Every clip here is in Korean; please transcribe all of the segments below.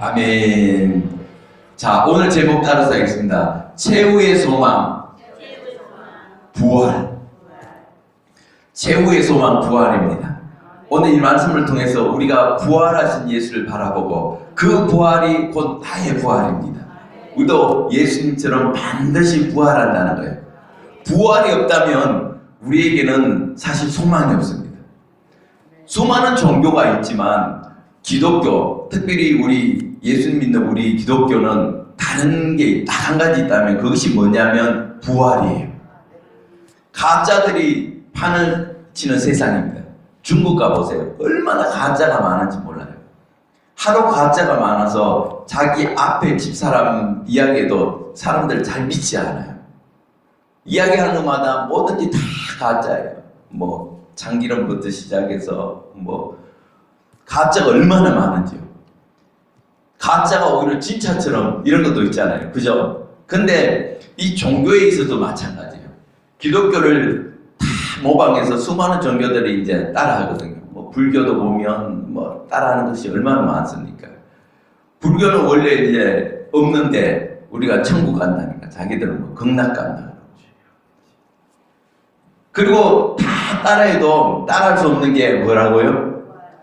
아멘. 자, 오늘 제목 따라서 하겠습니다. 최후의 소망, 부활. 최후의 소망, 부활입니다. 오늘 이 말씀을 통해서 우리가 부활하신 예수를 바라보고 그 부활이 곧 나의 부활입니다. 우리도 예수님처럼 반드시 부활한다는 거예요. 부활이 없다면 우리에게는 사실 소망이 없습니다. 수많은 종교가 있지만 기독교, 특별히 우리 예수 믿는 우리 기독교는 다른 게 딱 한 가지 있다면 그것이 뭐냐면 부활이에요. 가짜들이 판을 치는 세상입니다. 중국 가보세요. 얼마나 가짜가 많은지 몰라요. 하도 가짜가 많아서 자기 앞에 집사람 이야기해도 사람들 잘 믿지 않아요. 이야기하는 것마다 뭐든지 다 가짜예요. 뭐 참기름부터 시작해서 뭐 가짜가 얼마나 많은지요. 가짜가 오히려 진짜처럼 이런 것도 있잖아요. 그죠? 근데 이 종교에 있어도 마찬가지예요. 기독교를 다 모방해서 수많은 종교들이 이제 따라하거든요. 뭐 불교도 보면 뭐 따라하는 것이 얼마나 많습니까? 불교는 원래 이제 없는데 우리가 천국 간다니까 자기들은 뭐 극락 간다. 그리고 다 따라해도 따라할 수 없는 게 뭐라고요?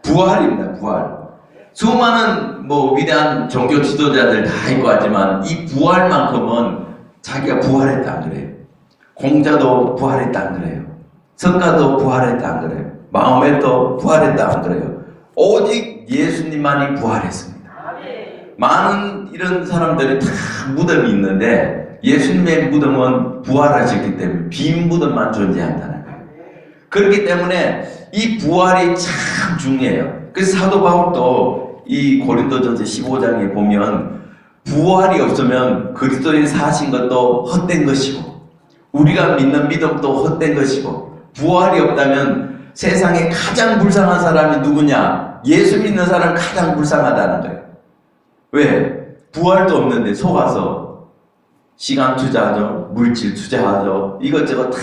부활입니다. 부활. 수많은 뭐 위대한 종교 지도자들 다 있고 하지만 이 부활만큼은 자기가 부활했다 안 그래요. 공자도 부활했다 안 그래요. 석가도 부활했다 안 그래요. 마호메도 부활했다 안 그래요. 오직 예수님만이 부활했습니다. 많은 이런 사람들이 다 무덤이 있는데 예수님의 무덤은 부활하셨기 때문에 빈 무덤만 존재한다는 거예요. 그렇기 때문에 이 부활이 참 중요해요. 그래서 사도 바울도 이 고린도전서 15장에 보면 부활이 없으면 그리스도인 사신 것도 헛된 것이고 우리가 믿는 믿음도 헛된 것이고 부활이 없다면 세상에 가장 불쌍한 사람이 누구냐? 예수 믿는 사람 가장 불쌍하다는 거예요. 왜? 부활도 없는데 속아서 시간 투자하죠. 물질 투자하죠. 이것저것 다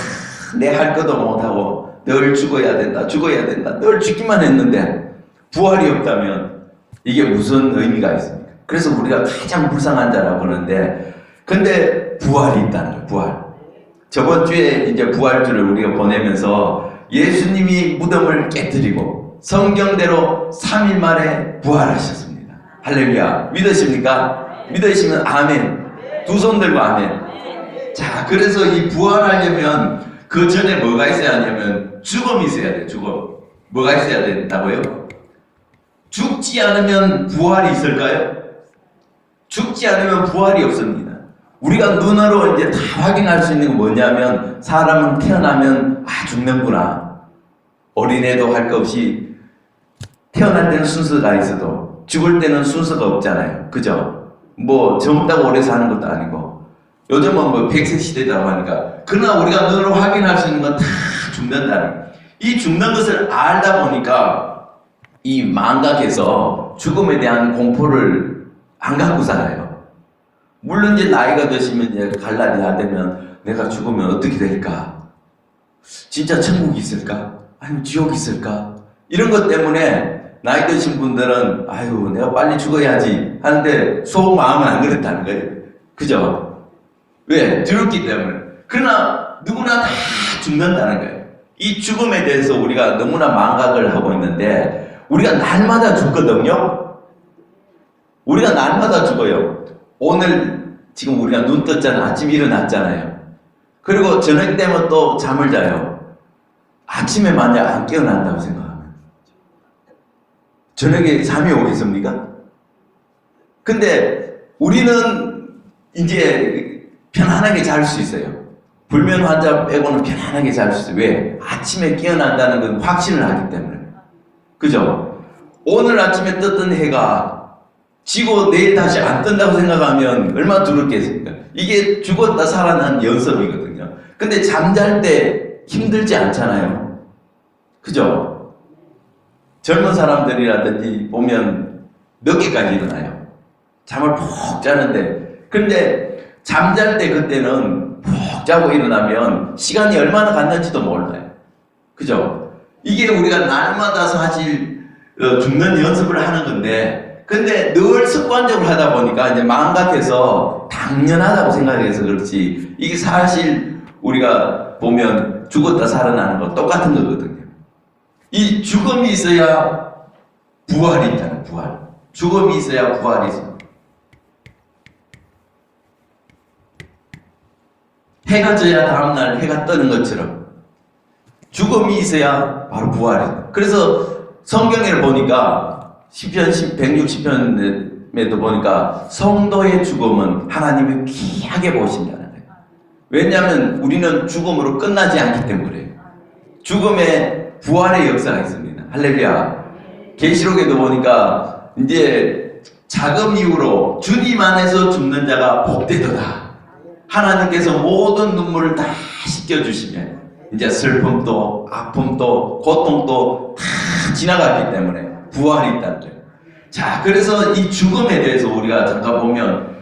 내 할 것도 못하고 늘 죽어야 된다. 죽어야 된다. 늘 죽기만 했는데 부활이 없다면 이게 무슨 의미가 있습니까? 그래서 우리가 가장 불쌍한 자라고 그러는데 근데 부활이 있다는 거예요. 부활. 저번 주에 이제 부활주를 우리가 보내면서 예수님이 무덤을 깨뜨리고 성경대로 3일 만에 부활하셨습니다. 할렐루야. 믿으십니까? 믿으시면 아멘. 두 손 들고 아멘. 자, 그래서 이 부활하려면 그 전에 뭐가 있어야 하냐면 죽음이 있어야 돼요. 죽음. 뭐가 있어야 된다고요? 죽지 않으면 부활이 있을까요? 죽지 않으면 부활이 없습니다. 우리가 눈으로 이제 다 확인할 수 있는 건 뭐냐면 사람은 태어나면 죽는구나. 어린애도 할 것 없이 태어날 때는 순서가 있어도 죽을 때는 순서가 없잖아요. 그죠? 뭐 젊다고 오래 사는 것도 아니고 요즘은 뭐 100세 시대라고 하니까 그러나 우리가 눈으로 확인할 수 있는 건 다 죽는다는 이 죽는 것을 알다 보니까 이 망각해서 죽음에 대한 공포를 안 갖고 살아요. 물론 이제 나이가 드시면 이제 갈 날이 다 되면 내가 죽으면 어떻게 될까? 진짜 천국이 있을까? 아니면 지옥이 있을까? 이런 것 때문에 나이 드신 분들은 아유 내가 빨리 죽어야지 하는데 속마음은 안 그렇다는 거예요. 그죠? 왜? 두렵기 때문에. 그러나 누구나 다 죽는다는 거예요. 이 죽음에 대해서 우리가 너무나 망각을 하고 있는데 우리가 날마다 죽거든요. 우리가 날마다 죽어요. 오늘 지금 우리가 눈 떴잖아요. 아침 일어났잖아요. 그리고 저녁 되면 또 잠을 자요. 아침에 만약 안 깨어난다고 생각하면 저녁에 잠이 오겠습니까? 근데 우리는 이제 편안하게 잘 수 있어요. 불면 환자 빼고는 편안하게 잘 수 있어요. 왜? 아침에 깨어난다는 건 확신을 하기 때문에. 그죠? 오늘 아침에 떴던 해가 지고 내일 다시 안 뜬다고 생각하면 얼마나 두렵겠습니까? 이게 죽었다 살아난 연습이거든요. 근데 잠잘 때 힘들지 않잖아요. 그죠? 젊은 사람들이라든지 보면 몇 개까지 일어나요. 잠을 푹 자는데 근데 잠잘 때 그때는 푹 자고 일어나면 시간이 얼마나 갔는지도 몰라요. 그죠? 이게 우리가 날마다 사실 죽는 연습을 하는 건데 근데 늘 습관적으로 하다 보니까 이제 마음 같아서 당연하다고 생각해서 그렇지, 이게 사실 우리가 보면 죽었다 살아나는 거 똑같은 거거든요. 이 죽음이 있어야 부활이 있잖아요. 부활. 죽음이 있어야 부활이 있어요. 해가 져야 다음날 해가 뜨는 것처럼 죽음이 있어야 바로 부활이. 그래서 성경을 보니까 시편 160편에도 보니까 성도의 죽음은 하나님이 귀하게 보신다는 거예요. 왜냐하면 우리는 죽음으로 끝나지 않기 때문에. 죽음에 부활의 역사가 있습니다. 할렐루야. 계시록에도 보니까 이제 자금 이후로 주님 안에서 죽는 자가 복되도다. 하나님께서 모든 눈물을 다 씻겨주시면 이제 슬픔도 아픔도 고통도 다 지나갔기 때문에 부활이 있다는 거예요. 자, 그래서 이 죽음에 대해서 우리가 잠깐 보면,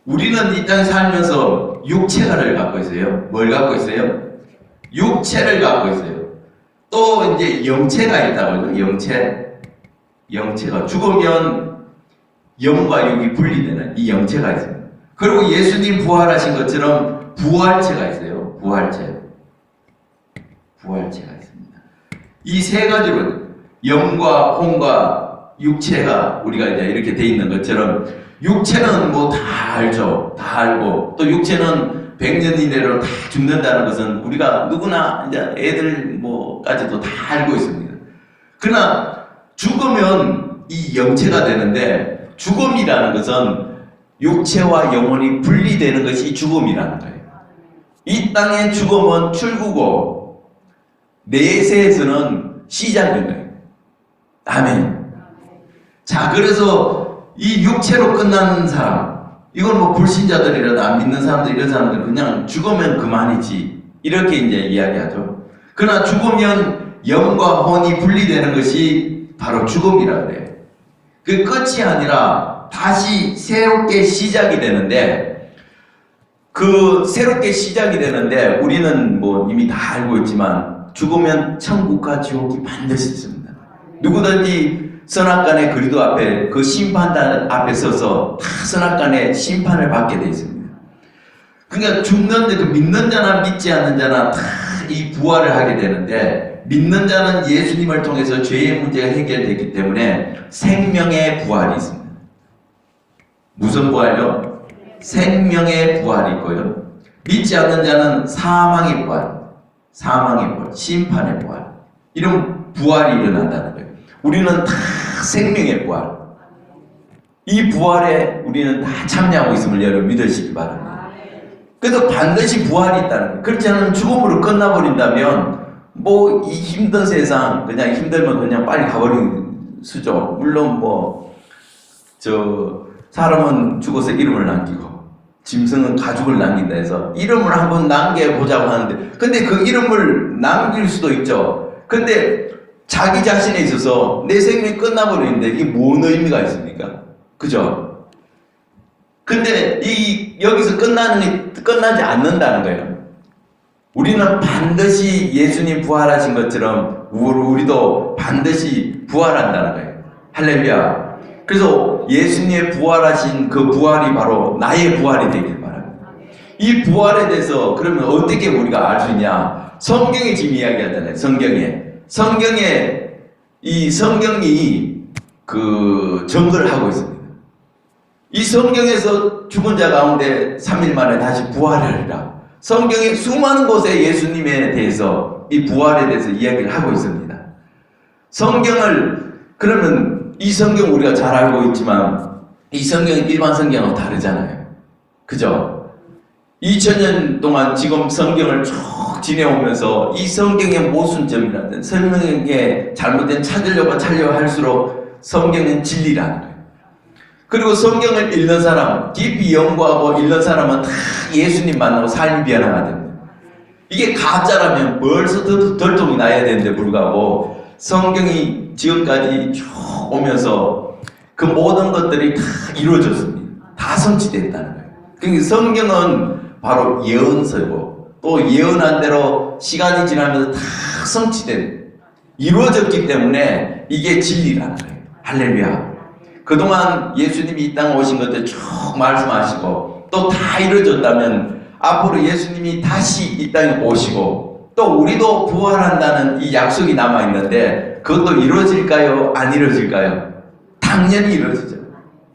우리는 이 땅에 살면서 육체를 갖고 있어요. 뭘 갖고 있어요? 육체를 갖고 있어요. 또 이제 영체가 있다고 해요. 영체가 죽으면 영과 육이 분리되는 이 영체가 있습니다. 그리고 예수님 부활하신 것처럼 부활체가 있어요. 부활체가 있습니다. 이 세 가지로 영과 혼과 육체가 우리가 이제 이렇게 돼 있는 것처럼, 육체는 뭐 다 알죠. 다 알고, 또 육체는 100년 이내로 다 죽는다는 것은 우리가 누구나 이제 애들 뭐까지도 다 알고 있습니다. 그러나 죽으면 이 영체가 되는데, 죽음이라는 것은 육체와 영혼이 분리되는 것이 죽음이라는 거예요. 이 땅의 죽음은 출구고 내세에서는 시작인 거예요. 아멘. 자, 그래서 이 육체로 끝나는 사람, 이건 뭐 불신자들이라도 안 믿는 사람들, 이런 사람들 그냥 죽으면 그만이지, 이렇게 이제 이야기하죠. 그러나 죽으면 영과 혼이 분리되는 것이 바로 죽음이라 그래요. 그 끝이 아니라 다시 새롭게 시작이 되는데, 그 새롭게 시작이 되는데 우리는 뭐 이미 다 알고 있지만 죽으면 천국과 지옥이 반드시 있습니다. 누구든지 선악간의 그리도 앞에, 그 심판단 앞에 서서 다 선악간의 심판을 받게 되어 있습니다. 그러니까 죽는데, 그 믿는 자나 믿지 않는 자나 다 이 부활을 하게 되는데, 믿는 자는 예수님을 통해서 죄의 문제가 해결되기 때문에 생명의 부활이 있습니다. 무슨 부활요? 생명의 부활이 있고요. 믿지 않는 자는 사망의 부활, 심판의 부활, 이런 부활이 일어난다는 거예요. 우리는 다 생명의 부활, 이 부활에 우리는 다 참여하고 있음을 여러분 믿으시기 바랍니다. 그래서 반드시 부활이 있다는 거예요. 그렇지 않으면 죽음으로 끝나버린다면 뭐 이 힘든 세상, 그냥 힘들면 그냥 빨리 가버리는 수죠. 물론 뭐 사람은 죽어서 이름을 남기고 짐승은 가죽을 남긴다 해서 이름을 한번 남겨보자고 하는데, 근데 그 이름을 남길 수도 있죠. 근데 자기 자신에 있어서 내 생명이 끝나버리는데 이게 뭔 의미가 있습니까? 그죠? 근데 여기서 끝나지 않는다는 거예요. 우리는 반드시 예수님 부활하신 것처럼 우리도 반드시 부활한다는 거예요. 할렐루야. 그래서 예수님의 부활하신 그 부활이 바로 나의 부활이 되길 바랍니다. 이 부활에 대해서 그러면 어떻게 우리가 알 수 있냐? 성경이 지금 이야기하잖아요. 성경이 그 증거를 하고 있습니다. 이 성경에서 죽은 자 가운데 3일 만에 다시 부활하리라. 성경의 수많은 곳에 예수님에 대해서, 이 부활에 대해서 이야기를 하고 있습니다. 그러면 이 성경 우리가 잘 알고 있지만 이 성경은 일반 성경하고 다르잖아요. 그죠? 2000년 동안 지금 성경을 쭉 지내오면서 이 성경의 모순점이라든 성경의 잘못된 찾으려고 할수록 성경은 진리라는 거예요. 그리고 성경을 읽는 사람, 깊이 연구하고 읽는 사람은 다 예수님 만나고 삶이 변화가 됩니다. 이게 가짜라면 벌써 덜통이 나야 되는데 불구하고 성경이 지금까지 쭉 오면서 그 모든 것들이 다 이루어졌습니다. 다 성취됐다는 거예요. 그러니까 성경은 바로 예언서고, 또 예언한 대로 시간이 지나면서 다 이루어졌기 때문에 이게 진리라는 거예요. 할렐루야. 그동안 예수님이 이 땅에 오신 것들 쭉 말씀하시고 또 다 이루어졌다면 앞으로 예수님이 다시 이 땅에 오시고 또 우리도 부활한다는 이 약속이 남아있는데 그것도 이루어질까요? 안 이루어질까요? 당연히 이루어지죠.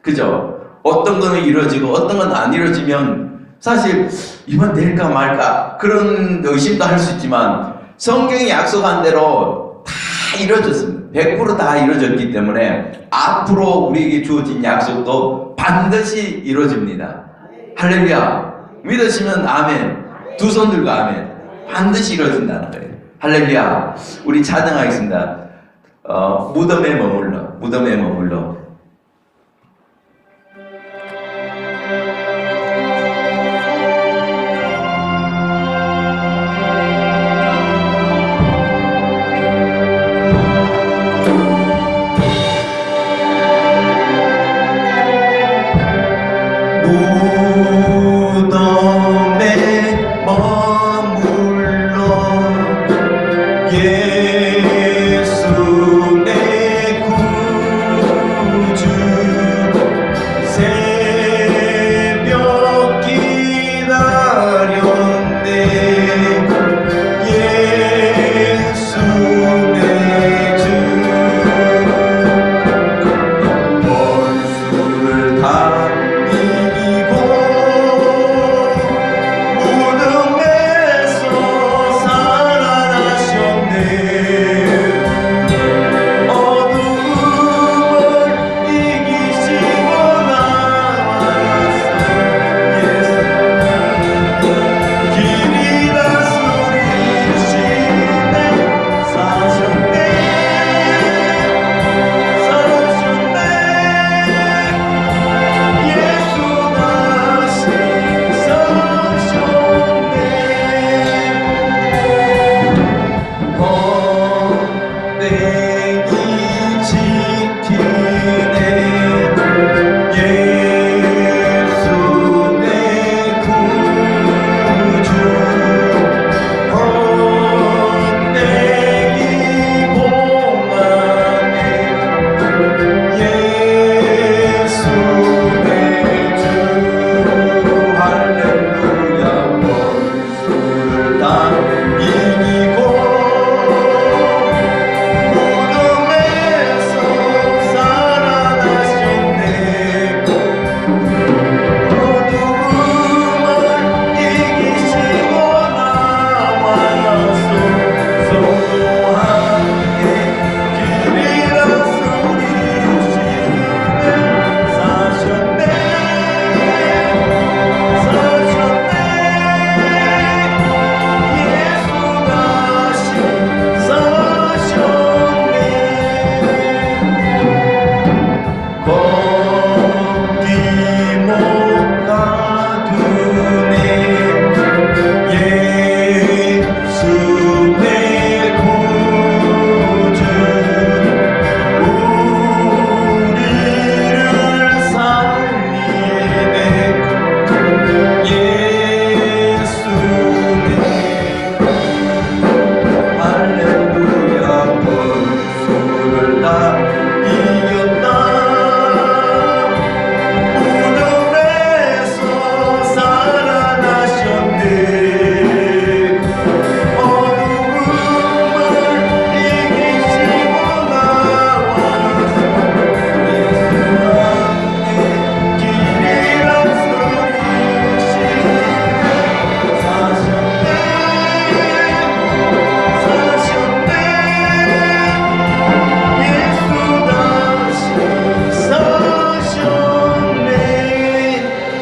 그죠? 어떤 거는 이루어지고 어떤 건 안 이루어지면 사실 이번 될까 말까 그런 의심도 할 수 있지만 성경이 약속한 대로 다 이루어졌습니다. 100%다 이루어졌기 때문에 앞으로 우리에게 주어진 약속도 반드시 이루어집니다. 할렐루야. 믿으시면 아멘. 두 손 들고 아멘. 반드시 이루어진다는 거예요. 할렐루야. 우리 찬양하겠습니다. 무덤에 머물러.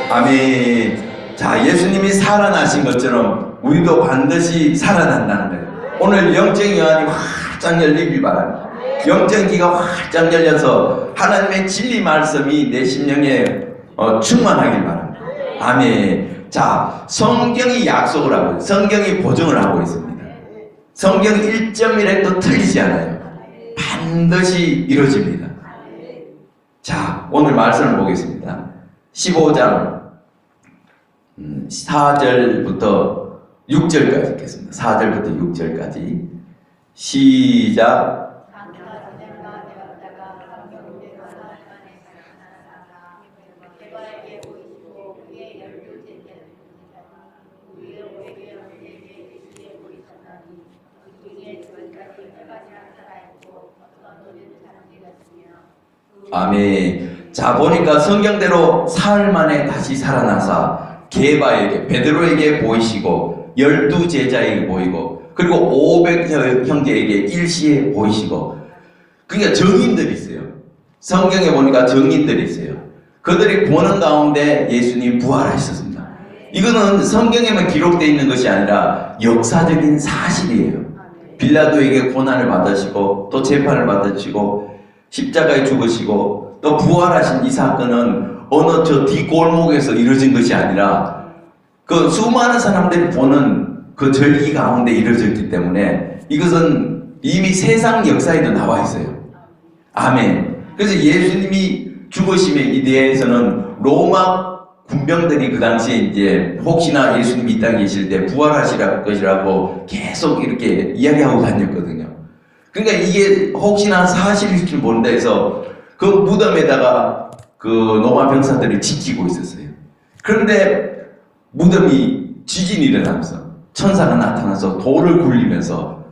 아멘. 자, 예수님이 살아나신 것처럼 우리도 반드시 살아난다는 거예요. 오늘 영적 영안이 활짝 열리길 바랍니다. 영적 귀가 활짝 열려서 하나님의 진리 말씀이 내 심령에 충만하길 바랍니다. 아멘. 자, 성경이 약속을 하고 성경이 보증을 하고 있습니다. 성경 1.1획도 틀리지 않아요. 반드시 이루어집니다. 자, 오늘 말씀을 보겠습니다. 15장 4절부터 6절까지 읽겠습니다. 4절부터 6절까지 시작. 아멘. 자, 보니까 성경대로 사흘 만에 다시 살아나사 게바에게, 베드로에게 보이시고 12제자에게 보이고 그리고 500 형제에게 일시에 보이시고. 그러니까 정인들이 있어요. 성경에 보니까 정인들이 있어요. 그들이 보는 가운데 예수님 부활하셨습니다. 이거는 성경에만 기록되어 있는 것이 아니라 역사적인 사실이에요. 빌라도에게 고난을 받으시고 또 재판을 받으시고 십자가에 죽으시고 또 부활하신 이 사건은 어느 저 뒷골목에서 이루어진 것이 아니라 그 수많은 사람들이 보는 그 절기 가운데 이루어졌기 때문에 이것은 이미 세상 역사에도 나와 있어요. 아멘. 그래서 예수님이 죽으심에 대해서는 로마 군병들이 그 당시에 이제 혹시나 예수님이 이 땅에 계실 때 부활하실 것이라고 계속 이렇게 이야기하고 다녔거든요. 그러니까 이게 혹시나 사실일 줄 모른다 해서 그 무덤에다가 그 로마 병사들이 지키고 있었어요. 그런데 무덤이 지진이 일어나면서 천사가 나타나서 돌을 굴리면서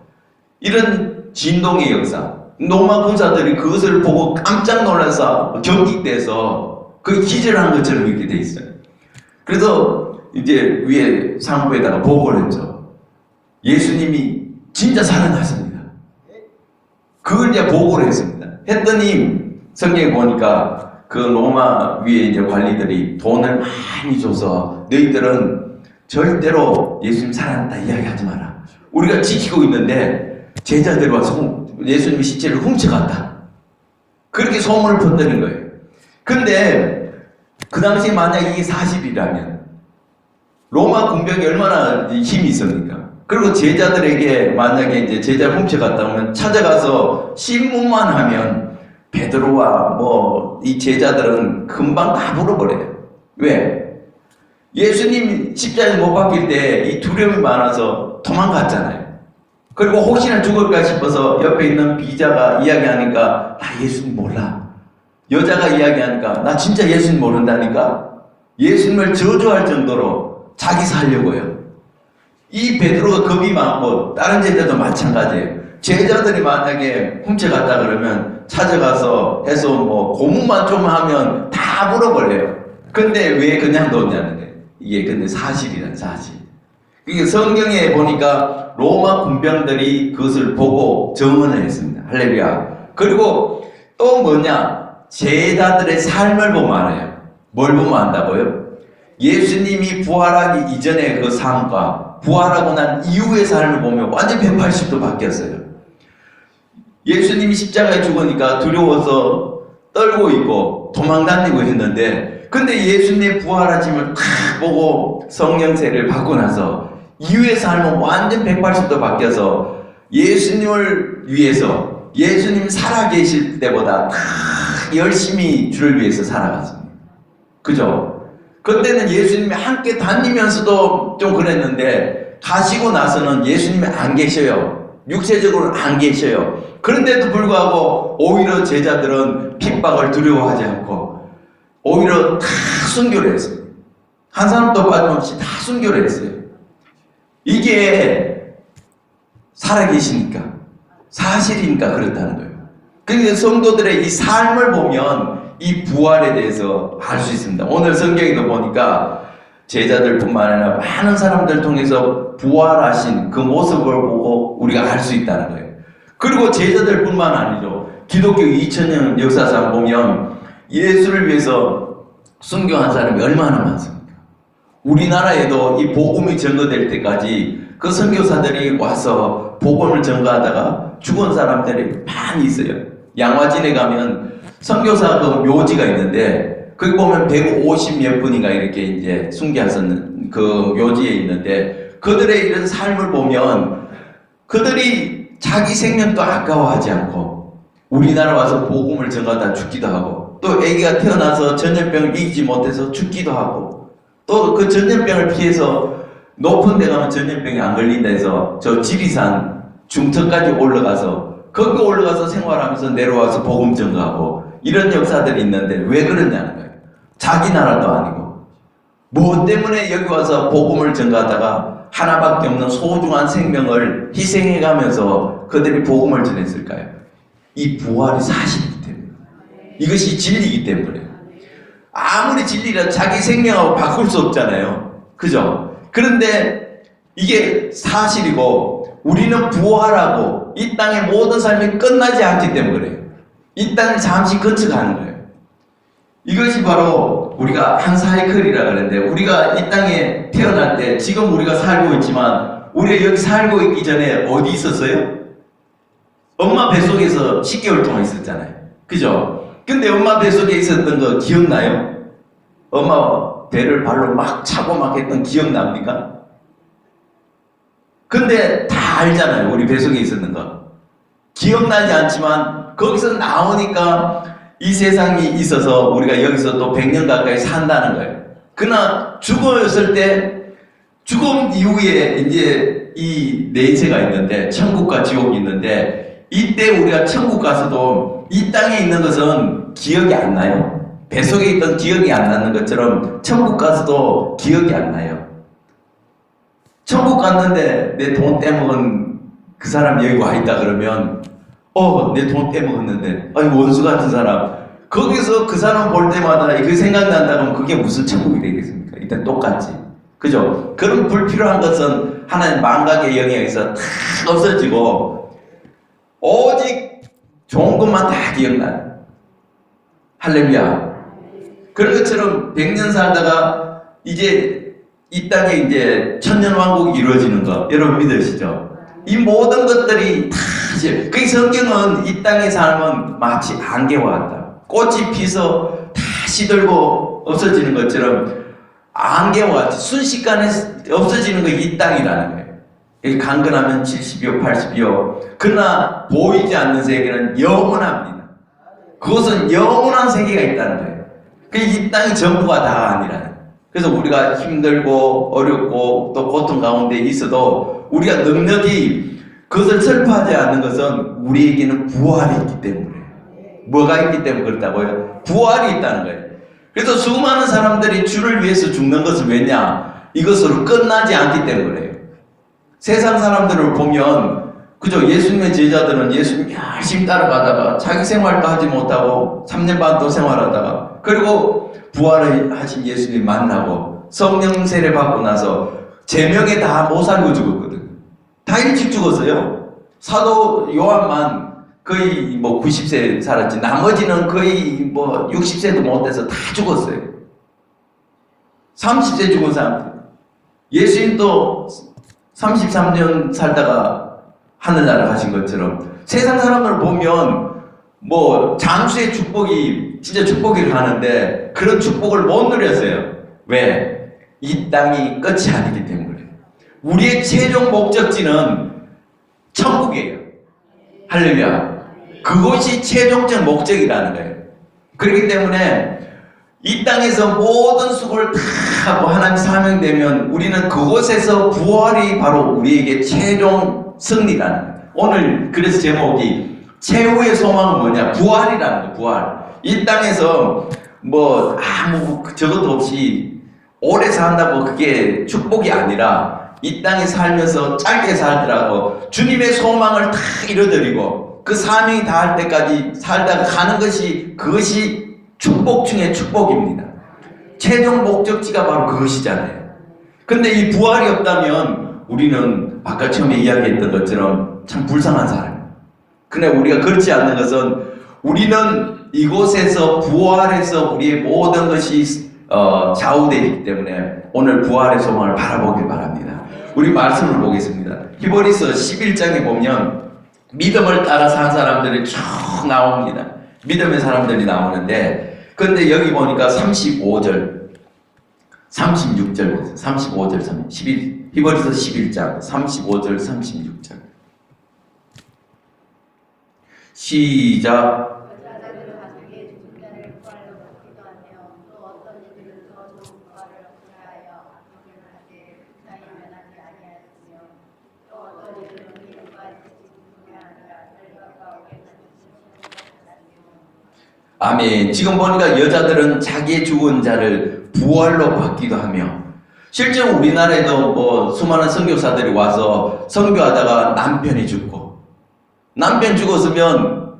이런 진동의 역사, 로마 군사들이 그것을 보고 깜짝 놀라서 경직돼서 그 기절한 것처럼 이렇게 돼 있어요. 그래서 이제 위에 상부에다가 보고를 했죠. 예수님이 진짜 살아나십니다. 그걸 이제 보고를 했습니다. 했더니 성경에 보니까 그 로마 위에 이제 관리들이 돈을 많이 줘서 너희들은 절대로 예수님 살아났다 이야기하지 마라. 우리가 지키고 있는데 제자들이 와서 예수님의 시체를 훔쳐갔다. 그렇게 소문을 퍼뜨린 거예요. 근데 그 당시 만약 이게 사실이라면 로마 군병이 얼마나 힘이 있습니까? 그리고 제자들에게 만약에 이제 제자를 훔쳐갔다 하면 찾아가서 신문만 하면 베드로와 뭐 이 제자들은 금방 다 물어버려요. 왜? 예수님 십자가에 못 박힐 때 이 두려움이 많아서 도망갔잖아요. 그리고 혹시나 죽을까 싶어서 옆에 있는 비자가 이야기하니까 나 예수님 몰라. 여자가 이야기하니까 나 진짜 예수님 모른다니까. 예수님을 저주할 정도로 자기 살려고요. 이 베드로가 겁이 많고 다른 제자도 마찬가지예요. 제자들이 만약에 훔쳐갔다 그러면 찾아가서 해서 뭐 고문만 좀 하면 다 물어버려요. 근데 왜 그냥 뒀냐는 거예요. 이게 근데 사실이란 사실. 그러니까 성경에 보니까 로마 군병들이 그것을 보고 증언을 했습니다. 할렐루야. 그리고 또 뭐냐? 제자들의 삶을 보면 알아요. 뭘 보면 안다고요? 예수님이 부활하기 이전의 그 삶과 부활하고 난 이후의 삶을 보면 완전 180도 바뀌었어요. 예수님이 십자가에 죽으니까 두려워서 떨고 있고 도망다니고 했는데 근데 예수님의 부활하심을 탁 보고 성령세를 받고 나서 이후의 삶은 완전 180도 바뀌어서 예수님을 위해서 예수님 살아계실 때보다 다 열심히 주를 위해서 살아갔습니다. 그죠? 그때는 예수님이 함께 다니면서도 좀 그랬는데 가시고 나서는 예수님이 안 계셔요. 육체적으로 안 계셔요. 그런데도 불구하고 오히려 제자들은 핍박을 두려워하지 않고 오히려 다 순교를 했어요. 한 사람도 빠짐없이 다 순교를 했어요. 이게 살아계시니까 사실이니까 그렇다는 거예요. 그러니까 성도들의 이 삶을 보면 이 부활에 대해서 알 수 있습니다. 오늘 성경에도 보니까 제자들뿐만 아니라 많은 사람들 통해서 부활하신 그 모습을 보고 우리가 알 수 있다는 거예요. 그리고 제자들뿐만 아니죠. 기독교 2000년 역사상 보면 예수를 위해서 순교한 사람이 얼마나 많습니까? 우리나라에도 이 복음이 전거될 때까지 그 선교사들이 와서 복음을 전거하다가 죽은 사람들이 많이 있어요. 양화진에 가면 선교사 그 묘지가 있는데 거기 보면 150몇 분인가 이렇게 이제 순교하셨는 그 묘지에 있는데 그들의 이런 삶을 보면 그들이 자기 생명도 아까워하지 않고 우리나라 와서 복음을 전하다 죽기도 하고 또 아기가 태어나서 전염병을 이기지 못해서 죽기도 하고 또 그 전염병을 피해서 높은 데 가면 전염병이 안 걸린다 해서 저 지리산 중턱까지 올라가서 거기 올라가서 생활하면서 내려와서 복음 전가하고 이런 역사들이 있는데 왜 그러냐는 거예요. 자기 나라도 아니고 뭐 때문에 여기 와서 복음을 전가하다가 하나밖에 없는 소중한 생명을 희생해가면서 그들이 복음을 전했을까요? 이 부활이 사실이기 때문에. 이것이 진리이기 때문에. 아무리 진리라 자기 생명하고 바꿀 수 없잖아요. 그죠? 그런데 이게 사실이고 우리는 부활하고 이 땅의 모든 삶이 끝나지 않기 때문에 그래요. 이 땅을 잠시 거쳐가는 거예요. 이것이 바로 우리가 한 사이클이라 그러는데 우리가 이 땅에 태어날 때 지금 우리가 살고 있지만 우리가 여기 살고 있기 전에 어디 있었어요? 엄마 뱃속에서 10개월 동안 있었잖아요. 그죠? 근데 엄마 뱃속에 있었던 거 기억나요? 엄마 배를 발로 막 차고 막 했던 기억납니까? 근데 다 알잖아요. 우리 뱃속에 있었는 거. 기억나지 않지만 거기서 나오니까 이 세상이 있어서 우리가 여기서 또 100년 가까이 산다는 거예요. 그러나 죽었을 때 죽음 이후에 이제 이 내세가 있는데 천국과 지옥이 있는데 이때 우리가 천국 가서도 이 땅에 있는 것은 기억이 안 나요. 뱃속에 있던 기억이 안 나는 것처럼 천국 가서도 기억이 안 나요. 천국 갔는데 내 돈 떼먹은 그 사람 여기 와 있다 그러면 내 돈 떼먹었는데 아이 원수 같은 사람 거기서 그 사람 볼 때마다 그 생각난다 그러면 그게 무슨 천국이 되겠습니까? 일단 똑같지. 그죠? 그런 불필요한 것은 하나님 망각의 영역에서 다 없어지고 오직 좋은 것만 다 기억나요. 할렐루야. 그런 것처럼 100년 살다가 이제 이 땅에 이제 천년왕국이 이루어지는 거 여러분 믿으시죠? 이 모든 것들이 다 그 성경은 이 땅의 삶은 마치 안개와 같다. 꽃이 피서 다 시들고 없어지는 것처럼 안개와 같이 순식간에 없어지는 게 이 땅이라는 거예요. 여기 강건하면 70여 80여 그러나 보이지 않는 세계는 영원합니다. 그것은 영원한 세계가 있다는 거예요. 이 땅이 전부가 다 아니라는 거예요. 그래서 우리가 힘들고 어렵고 또 고통 가운데 있어도 우리가 넉넉히 그것을 슬퍼하지 않는 것은 우리에게는 부활이 있기 때문에. 뭐가 있기 때문에 그렇다고요? 부활이 있다는 거예요. 그래서 수많은 사람들이 주를 위해서 죽는 것은 왜냐? 이것으로 끝나지 않기 때문에 그래요. 세상 사람들을 보면 그죠? 예수님의 제자들은 예수님 열심히 따라가다가 자기 생활도 하지 못하고 3년 반도 생활하다가 그리고 부활을 하신 예수님 만나고 성령 세례 받고 나서 제명에 다 못 살고 죽었거든. 다 일찍 죽었어요. 사도 요한만 거의 90세 살았지. 나머지는 거의 60세도 못 돼서 다 죽었어요. 30세 죽은 사람들. 예수님도 33년 살다가 하늘나라 가신 것처럼 세상 사람을 보면 장수의 축복이 진짜 축복이라 하는데 그런 축복을 못 누렸어요. 왜? 이 땅이 끝이 아니기 때문에. 우리의 최종 목적지는 천국이에요. 할렐루야. 그것이 최종적 목적이라는 거예요. 그렇기 때문에 이 땅에서 모든 수고를 다 하고 하나님 사명되면 우리는 그곳에서 부활이 바로 우리에게 최종 승리라는 거예요. 오늘 그래서 제목이 최후의 소망은 뭐냐? 부활이라는 거예요. 부활. 이 땅에서 아무 저것도 없이 오래 산다고 그게 축복이 아니라 이 땅에 살면서 짧게 살더라도 주님의 소망을 다 이뤄드리고 그 사명이 다할 때까지 살다가 가는 것이 그것이 축복 중에 축복입니다. 최종 목적지가 바로 그것이잖아요. 근데 이 부활이 없다면 우리는 아까 처음에 이야기했던 것처럼 참 불쌍한 사람이에요. 근데 우리가 그렇지 않는 것은 우리는 이곳에서 부활해서 우리의 모든 것이 좌우되기 때문에 오늘 부활의 소망을 바라보길 바랍니다. 우리 말씀을 보겠습니다. 히브리서 11장에 보면 믿음을 따라 산 사람들이 쭉 나옵니다. 믿음의 사람들이 나오는데 근데 여기 보니까 35절 36절 보세요. 35절 11, 히브리서 11장 35절 36절 시작. 아멘. 지금 보니까 여자들은 자기의 죽은 자를 부활로 받기도 하며 실제로 우리나라에도 수많은 선교사들이 와서 선교하다가 남편이 죽고 남편 죽었으면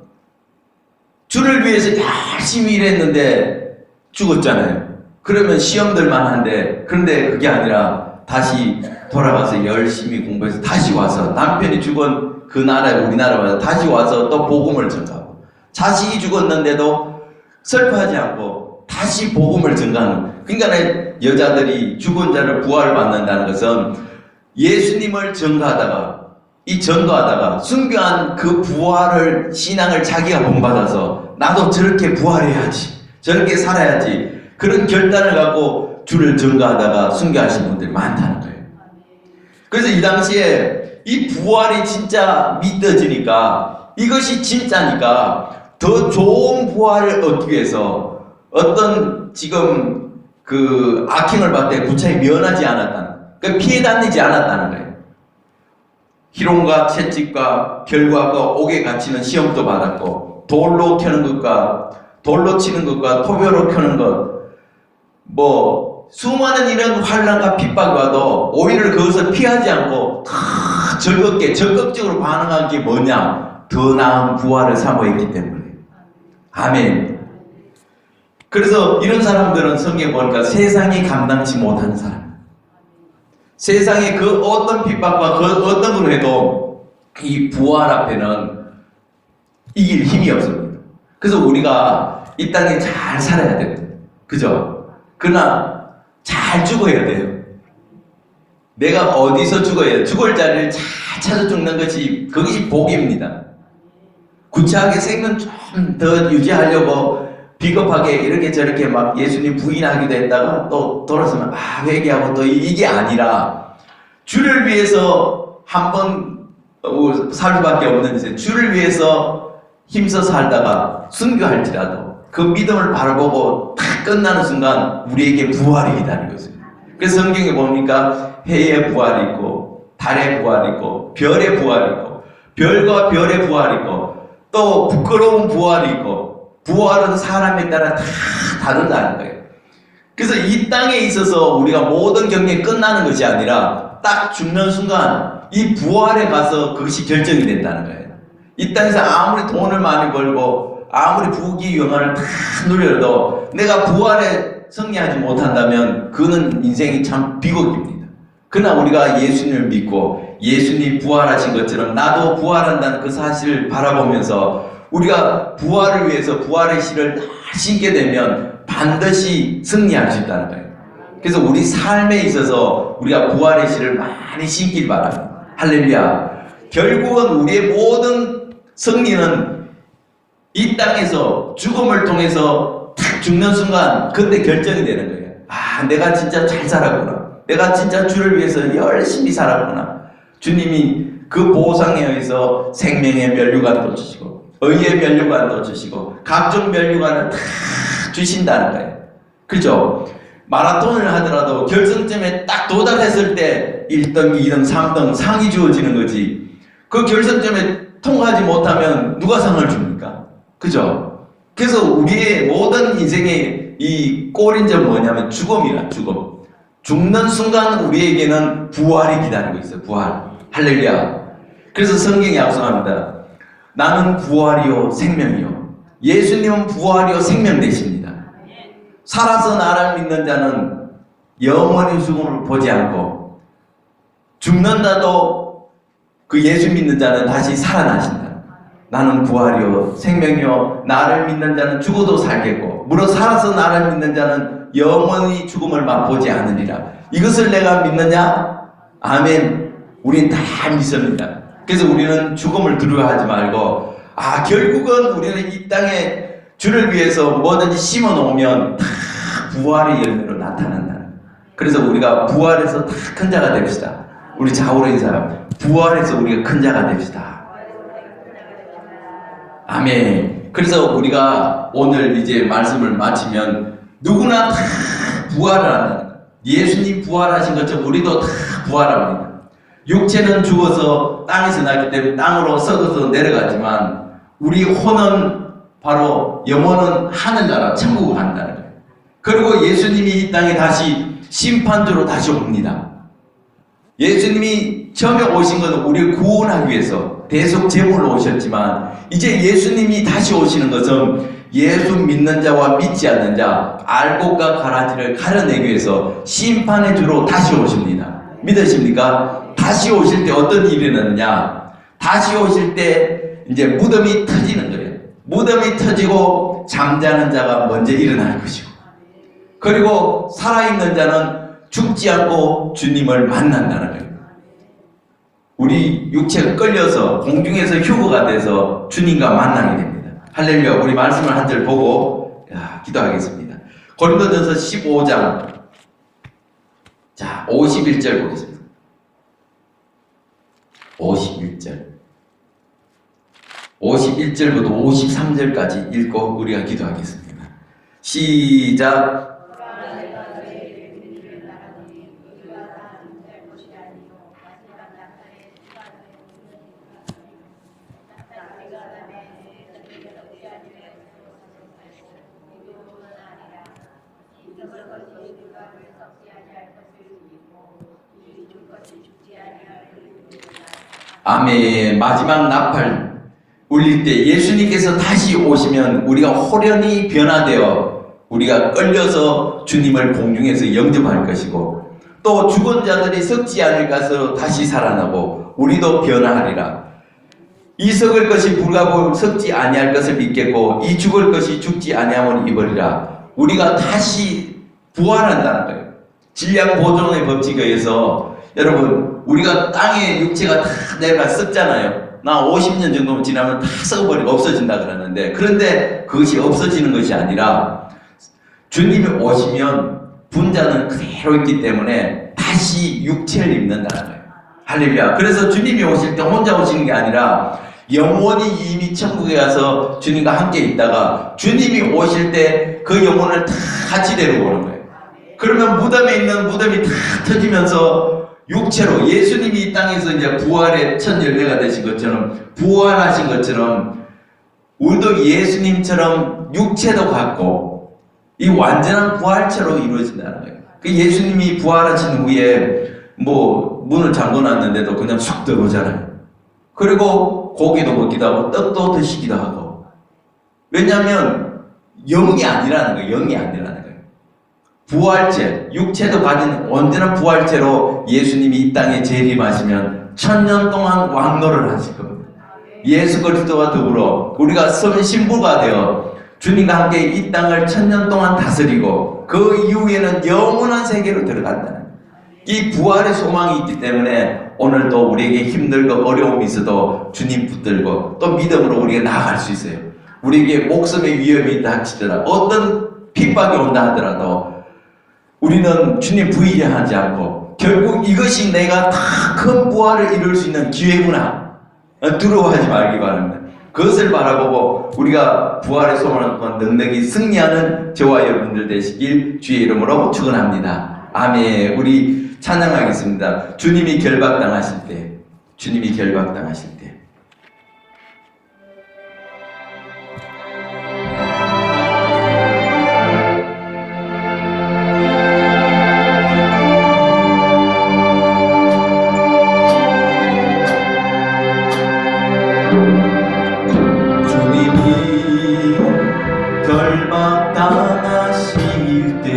주를 위해서 열심히 일했는데 죽었잖아요. 그러면 시험들만 한데, 그런데 그게 아니라 다시 돌아가서 열심히 공부해서 다시 와서 남편이 죽은 그 나라에 우리나라 와서 다시 와서 또 복음을 전가하고, 자식이 죽었는데도 슬퍼하지 않고 다시 복음을 전가하는. 그러니까 여자들이 죽은 자를 부활을 받는다는 것은 예수님을 전가하다가, 이 전도하다가 순교한 그 부활을, 신앙을 자기가 본받아서 나도 저렇게 부활해야지, 저렇게 살아야지, 그런 결단을 갖고 주를 전가하다가 순교하신 분들이 많다는 거예요. 그래서 이 당시에 이 부활이 진짜 믿어지니까, 이것이 진짜니까 더 좋은 부활을 얻기 위해서 어떤 지금 그 악행을 받되 구차히 면하지 않았다는, 그러니까 피해 다니지 않았다는 거예요. 희롱과 채찍과 결과가 옥에 갇히는 시험도 받았고, 돌로 켜는 것과 돌로 치는 것과 토벼로 켜는 것, 뭐 수많은 이런 환난과 핍박이 와도 오히려 그것을 피하지 않고 다 즐겁게 적극적으로 반응한 게 뭐냐? 더 나은 부활을 사모했기 때문에. 아멘. 그래서 이런 사람들은 성경에 보니까 세상이 감당치 못하는 사람, 세상에 그 어떤 핍박과 그 어떤 걸 해도 이 부활 앞에는 이길 힘이 없습니다. 그래서 우리가 이 땅에 잘 살아야 됩니다. 그죠? 그러나 잘 죽어야 돼요. 내가 어디서 죽어야 돼요? 죽을 자리를 잘 찾아 죽는 것이, 그것이 복입니다. 구차하게 생명 좀 더 유지하려고 비겁하게 이렇게 저렇게 막 예수님 부인하기도 했다가 또 돌아서면 회개하고, 또 이게 아니라 주를 위해서 한번 살 수밖에 없는 이제 주를 위해서 힘써 살다가 순교할지라도 그 믿음을 바라보고 다 끝나는 순간 우리에게 부활이 기다리고 있어요. 그래서 성경에 보니까 해의 부활이 있고, 달의 부활이 있고, 별의 부활이 있고, 별과 별의 부활이 있고, 또 부끄러운 부활이 있고, 부활은 사람에 따라 다 다르다는 거예요. 그래서 이 땅에 있어서 우리가 모든 경력이 끝나는 것이 아니라 딱 죽는 순간 이 부활에 가서 그것이 결정이 된다는 거예요. 이 땅에서 아무리 돈을 많이 벌고 아무리 부귀 영화를 다 누려도 내가 부활에 승리하지 못한다면 그는 인생이 참 비극입니다. 그러나 우리가 예수님을 믿고 예수님이 부활하신 것처럼 나도 부활한다는 그 사실을 바라보면서 우리가 부활을 위해서 부활의 실을 다 신게 되면 반드시 승리할 수 있다는 거예요. 그래서 우리 삶에 있어서 우리가 부활의 실을 많이 신길 바랍니다. 할렐루야. 결국은 우리의 모든 승리는 이 땅에서 죽음을 통해서 탁 죽는 순간 그때 결정이 되는 거예요. 아, 내가 진짜 잘 살았구나. 내가 진짜 주를 위해서 열심히 살았구나. 주님이 그 보상에 의해서 생명의 면류관도 주시고 의의 면류관도 주시고 각종 면류관을 다 주신다는 거예요. 그죠? 마라톤을 하더라도 결승점에 딱 도달했을 때 1등, 2등, 3등 상이 주어지는 거지. 그 결승점에 통과하지 못하면 누가 상을 줍니까? 그죠? 그래서 우리의 모든 인생의 이 꼴인 점 뭐냐면 죽음이라, 죽음. 죽는 순간 우리에게는 부활이 기다리고 있어요. 부활. 할렐루야. 그래서 성경이 약속합니다. 나는 부활이요 생명이요. 예수님은 부활이요 생명 되십니다. 살아서 나를 믿는 자는 영원히 죽음을 보지 않고 죽는다도 그 예수 믿는 자는 다시 살아나신다. 나는 부활이요 생명이요 나를 믿는 자는 죽어도 살겠고 무릇 살아서 나를 믿는 자는 영원히 죽음을 맛보지 않으리라. 이것을 내가 믿느냐? 아멘. 우린 다 믿습니다. 그래서 우리는 죽음을 두려워하지 말고 결국은 우리는 이 땅에 주를 위해서 뭐든지 심어 놓으면 다 부활의 열매로 나타난다. 그래서 우리가 부활해서 다 큰 자가 됩시다. 우리 좌우로인 사람 부활해서 우리가 큰 자가 됩시다. 아멘. 그래서 우리가 오늘 이제 말씀을 마치면 누구나 다 부활을 한다는 거예요. 예수님 부활하신 것처럼 우리도 다 부활합니다. 육체는 죽어서 땅에서 났기 때문에 땅으로 썩어서 내려가지만 우리 혼은 바로 영혼은 하늘나라 천국을 간다는 거예요. 그리고 예수님이 이 땅에 다시 심판주로 다시 옵니다. 예수님이 처음에 오신 것은 우리를 구원하기 위해서 대속 제물로 오셨지만 이제 예수님이 다시 오시는 것은 예수 믿는 자와 믿지 않는 자 알곡과 가라지를 가려내기 위해서 심판의 주로 다시 오십니다. 믿으십니까? 다시 오실 때 어떤 일이 일어나느냐? 다시 오실 때 이제 무덤이 터지는 거예요. 무덤이 터지고 잠자는 자가 먼저 일어날 것이고, 그리고 살아있는 자는 죽지 않고 주님을 만난다는 거예요. 우리 육체가 끌려서 공중에서 휴거가 돼서 주님과 만나게 됩니다. 할렐루야. 우리 말씀을 한 절 보고 기도하겠습니다. 고린도전서 15장 자 51절 보겠습니다. 51절부터 53절까지 읽고 우리가 기도하겠습니다. 시작. 아멘. 마지막 나팔 울릴 때 예수님께서 다시 오시면 우리가 호련히 변화되어 우리가 끌려서 주님을 공중에서 영접할 것이고, 또 죽은 자들이 썩지 않을 것으로 다시 살아나고 우리도 변화하리라. 이 썩을 것이 불가고 썩지 아니할 것을 믿겠고 이 죽을 것이 죽지 아니함을 입으리라. 우리가 다시 부활한다는 거예요. 질량 보존의 법칙에 의해서 여러분, 우리가 땅에 육체가 다 내가 썩잖아요. 나 50년 정도 지나면 다 썩어버리고 없어진다 그러는데, 그런데 그것이 없어지는 것이 아니라 주님이 오시면 분자는 그대로 있기 때문에 다시 육체를 입는다는 거예요. 할렐루야. 그래서 주님이 오실 때 혼자 오시는 게 아니라 영원히 이미 천국에 가서 주님과 함께 있다가 주님이 오실 때 그 영혼을 다 같이 데리고 오는 거예요. 그러면 무덤에 있는 무덤이 다 터지면서 육체로 예수님이 이 땅에서 이제 부활의 첫 열매가 되신 것처럼, 부활하신 것처럼 우리도 예수님처럼 육체도 갖고 이 완전한 부활체로 이루어진다는 거예요. 그 예수님이 부활하신 후에 뭐 문을 잠궈놨는데도 그냥 쑥 들어오잖아요. 그리고 고기도 먹기도 하고 떡도 드시기도 하고. 왜냐하면 영이 아니라는 거예요. 영이 아니라는 거예요. 부활체, 육체도 가진 온전한 부활체로 예수님이 이 땅에 재림하시면 1000년 동안 왕노를 하실 겁니다. 예수 그리스도와 더불어 우리가 신부가 되어 주님과 함께 이 땅을 1000년 동안 다스리고 그 이후에는 영원한 세계로 들어간다는, 이 부활의 소망이 있기 때문에 오늘도 우리에게 힘들고 어려움이 있어도 주님 붙들고 또 믿음으로 우리가 나아갈 수 있어요. 우리에게 목숨의 위험이 있다 할지라도, 어떤 핍박이 온다 하더라도 우리는 주님 부인하지 않고 결국 이것이 내가 다 큰 부활을 이룰 수 있는 기회구나, 두려워하지 말기 바랍니다. 그것을 바라보고 우리가 부활의 소망을 넉넉히 승리하는 저와 여러분들 되시길 주의 이름으로 축원합니다. 아멘. 우리 찬양하겠습니다. 주님이 결박당하실 때, 주님이 결박당하실 때. 주님이 결박당하실 때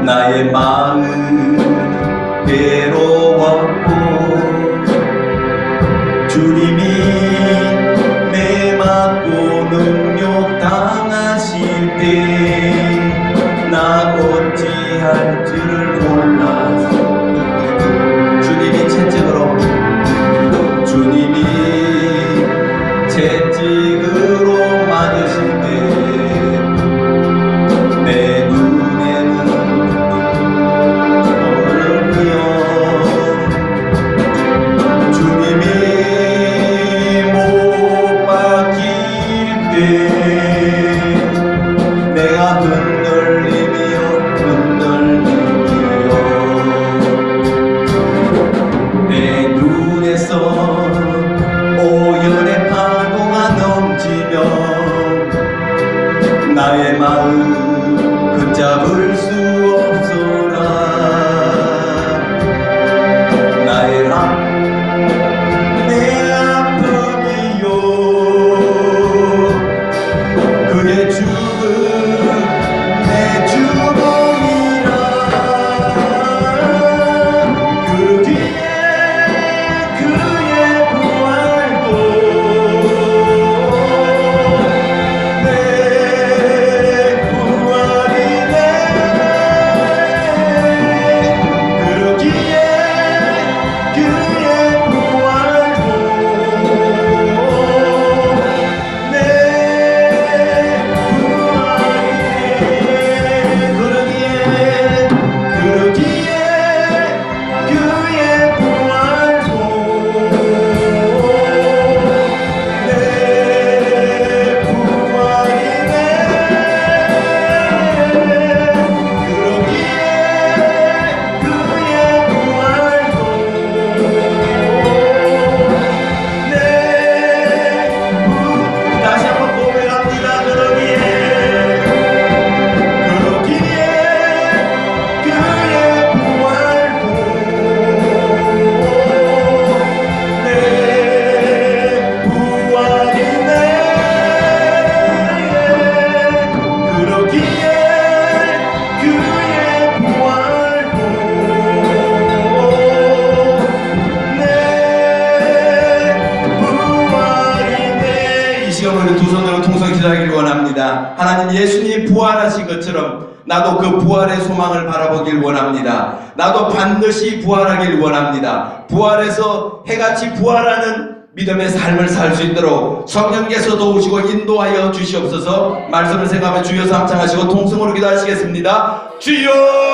나의 마음 괴로웠고, 주님이 매 맞고 능욕당하실 때 나 어찌할 줄을 몰라서, 주님이 채찍으로, 주님이 채찍으로 맞으실 때 내 눈에는 어른이여, 주님이 못 박힐 때 내가 흔들리며 하나님 예수님 부활하신 것처럼 나도 그 부활의 소망을 바라보길 원합니다. 나도 반드시 부활하길 원합니다. 부활해서 해같이 부활하는 믿음의 삶을 살 수 있도록 성령께서 도우시고 인도하여 주시옵소서. 말씀을 생각하며 주여 삼창하시고 통성으로 기도하시겠습니다. 주여